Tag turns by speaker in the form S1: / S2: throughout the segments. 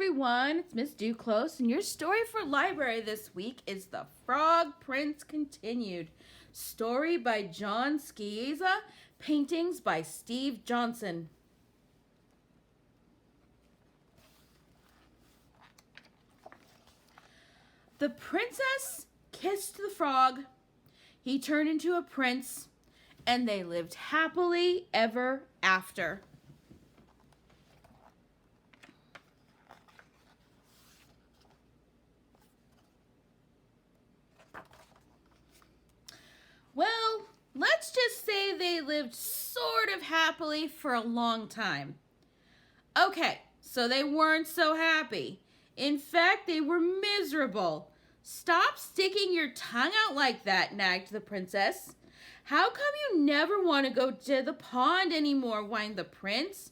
S1: everyone, it's Miss Duclos, and your story for library this week is The Frog Prince Continued. Story by John Sciezza, paintings by Steve Johnson. The princess kissed the frog, he turned into a prince, and they lived happily ever after. Well, let's just say they lived sort of happily for a long time. Okay, so they weren't so happy. In fact, they were miserable. Stop sticking your tongue out like that, nagged the princess. How come you never want to go to the pond anymore, whined the prince.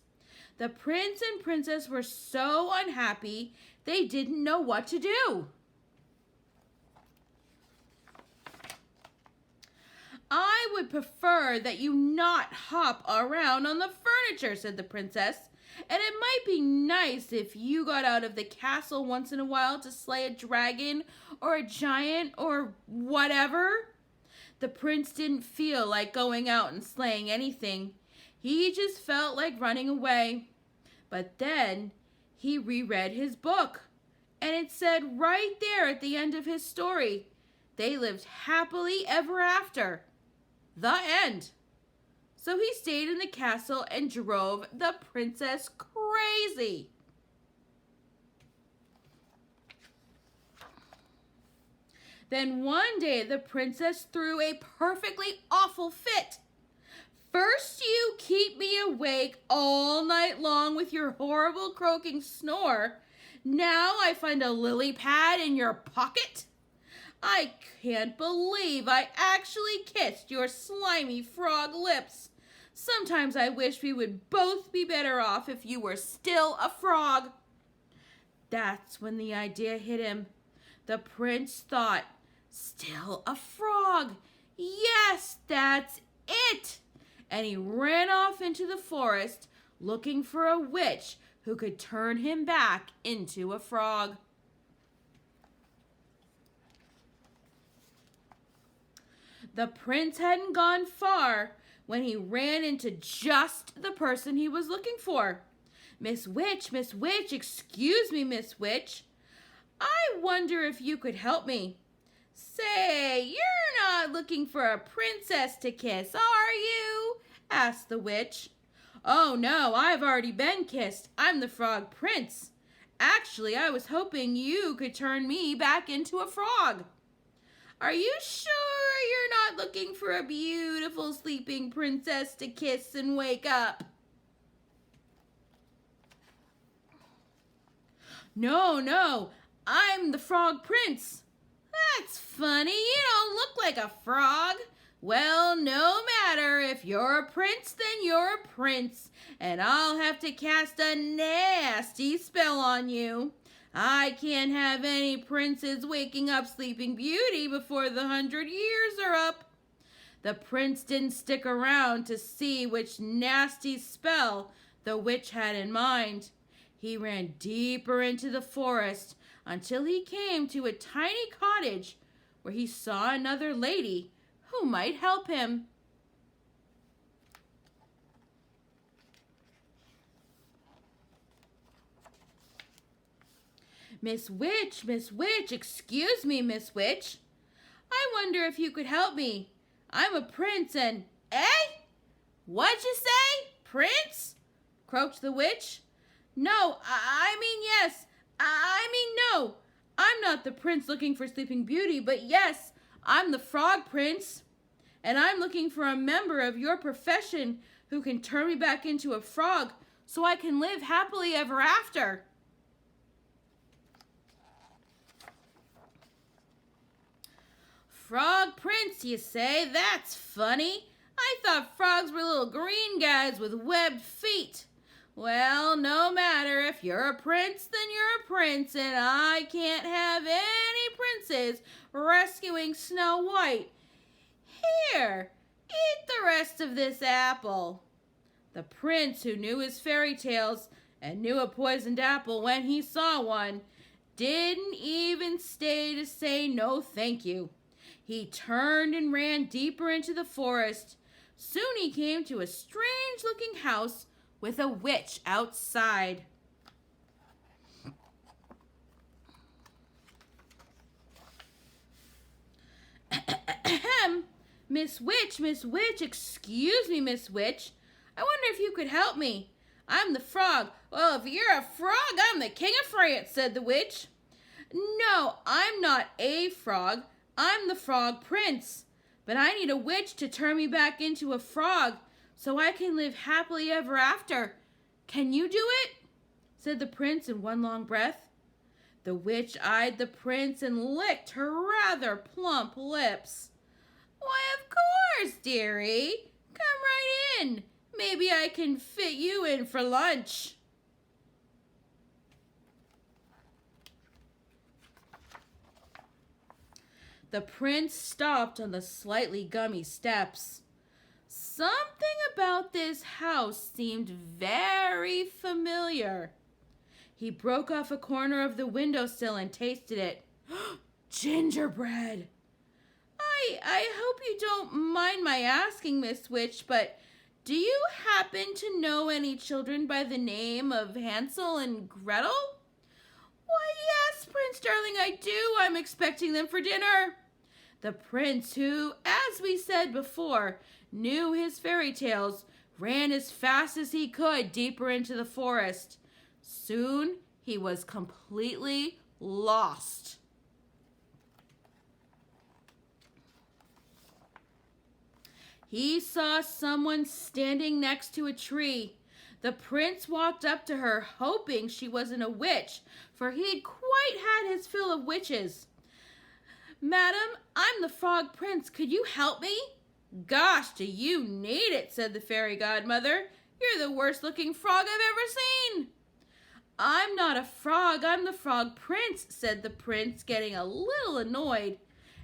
S1: The prince and princess were so unhappy, they didn't know what to do. I would prefer that you not hop around on the furniture, said the princess. And it might be nice if you got out of the castle once in a while to slay a dragon or a giant or whatever. The prince didn't feel like going out and slaying anything. He just felt like running away. But then he reread his book, and it said right there at the end of his story, they lived happily ever after. The end. So he stayed in the castle and drove the princess crazy. Then one day the princess threw a perfectly awful fit. First you keep me awake all night long with your horrible croaking snore. Now I find a lily pad in your pocket. I can't believe I actually kissed your slimy frog lips. Sometimes I wish we would both be better off if you were still a frog. That's when the idea hit him. The prince thought, still a frog. Yes, that's it. And he ran off into the forest looking for a witch who could turn him back into a frog. The prince hadn't gone far when he ran into just the person he was looking for. Miss Witch, excuse me, Miss Witch. I wonder if you could help me. Say, you're not looking for a princess to kiss, are you? Asked the witch. Oh no, I've already been kissed. I'm the frog prince. Actually, I was hoping you could turn me back into a frog. Are you sure you're not looking for a beautiful sleeping princess to kiss and wake up? No, I'm the frog prince. That's funny, you don't look like a frog. Well, no matter, if you're a prince, then you're a prince, and I'll have to cast a nasty spell on you. I can't have any princes waking up Sleeping Beauty before the 100 years are up. The prince didn't stick around to see which nasty spell the witch had in mind. He ran deeper into the forest until he came to a tiny cottage where he saw another lady who might help him. Miss Witch, excuse me, Miss Witch. I wonder if you could help me. I'm a prince and... Eh? What'd you say? Prince? Croaked the witch. No, I mean yes. I mean no. I'm not the prince looking for Sleeping Beauty, but yes, I'm the frog prince. And I'm looking for a member of your profession who can turn me back into a frog so I can live happily ever after. Frog prince, you say? That's funny. I thought frogs were little green guys with webbed feet. Well, no matter. If you're a prince, then you're a prince, and I can't have any princes rescuing Snow White. Here, eat the rest of this apple. The prince, who knew his fairy tales, and knew a poisoned apple when he saw one. Didn't even stay to say no thank you. He turned and ran deeper into the forest. Soon he came to a strange-looking house with a witch outside. Miss Witch, excuse me, Miss Witch. I wonder if you could help me. I'm the frog. Well, if you're a frog, I'm the king of France, said the witch. No, I'm not a frog. I'm the frog prince. But I need a witch to turn me back into a frog so I can live happily ever after. Can you do it? Said the prince in one long breath. The witch eyed the prince and licked her rather plump lips. Why, of course, dearie. Come right in. Maybe I can fit you in for lunch. The prince stopped on the slightly gummy steps. Something about this house seemed very familiar. He broke off a corner of the windowsill and tasted it. Gingerbread! I hope you don't mind my asking, Miss Witch, but do you happen to know any children by the name of Hansel and Gretel? Why, yes, Prince Darling, I do. I'm expecting them for dinner. The prince, who, as we said before, knew his fairy tales, ran as fast as he could deeper into the forest. Soon he was completely lost. He saw someone standing next to a tree. The prince walked up to her, hoping she wasn't a witch, for he'd quite had his fill of witches. Madam, I'm the frog prince. Could you help me? Gosh, do you need it, said the fairy godmother. You're the worst looking frog I've ever seen. I'm not a frog, I'm the frog prince, said the prince, getting a little annoyed.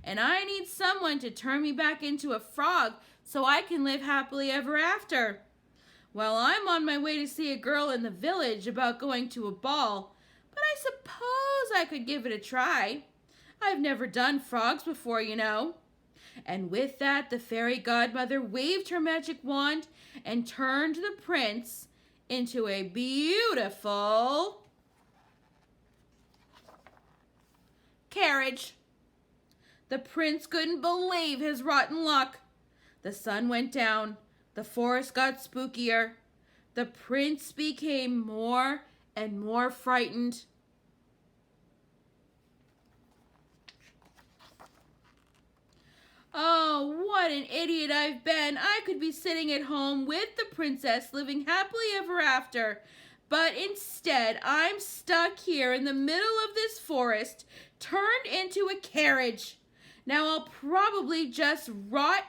S1: And I need someone to turn me back into a frog so I can live happily ever after. Well, I'm on my way to see a girl in the village about going to a ball, but I suppose I could give it a try. I've never done frogs before, you know. And with that, the fairy godmother waved her magic wand and turned the prince into a beautiful carriage. The prince couldn't believe his rotten luck. The sun went down. The forest got spookier. The prince became more and more frightened. Oh, what an idiot I've been. I could be sitting at home with the princess, living happily ever after. But instead, I'm stuck here in the middle of this forest, turned into a carriage. Now I'll probably just rot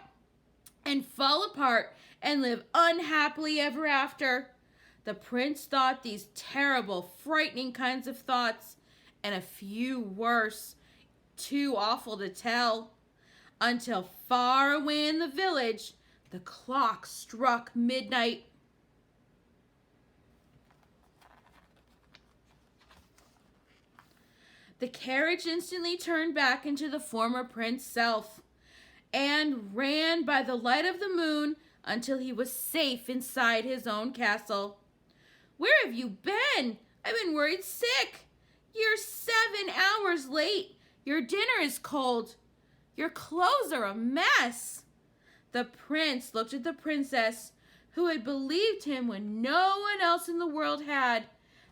S1: and fall apart and live unhappily ever after. The prince thought these terrible, frightening kinds of thoughts, and a few worse, too awful to tell. Until far away in the village, the clock struck midnight. The carriage instantly turned back into the former prince's self and ran by the light of the moon until he was safe inside his own castle. Where have you been? I've been worried sick. You're 7 hours late. Your dinner is cold. Your clothes are a mess. The prince looked at the princess, who had believed him when no one else in the world had.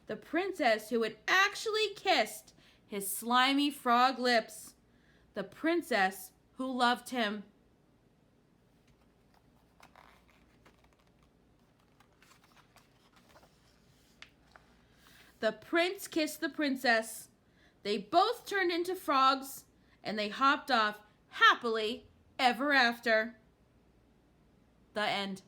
S1: The princess who had actually kissed his slimy frog lips. The princess who loved him. The prince kissed the princess. They both turned into frogs, and they hopped off happily ever after. The end.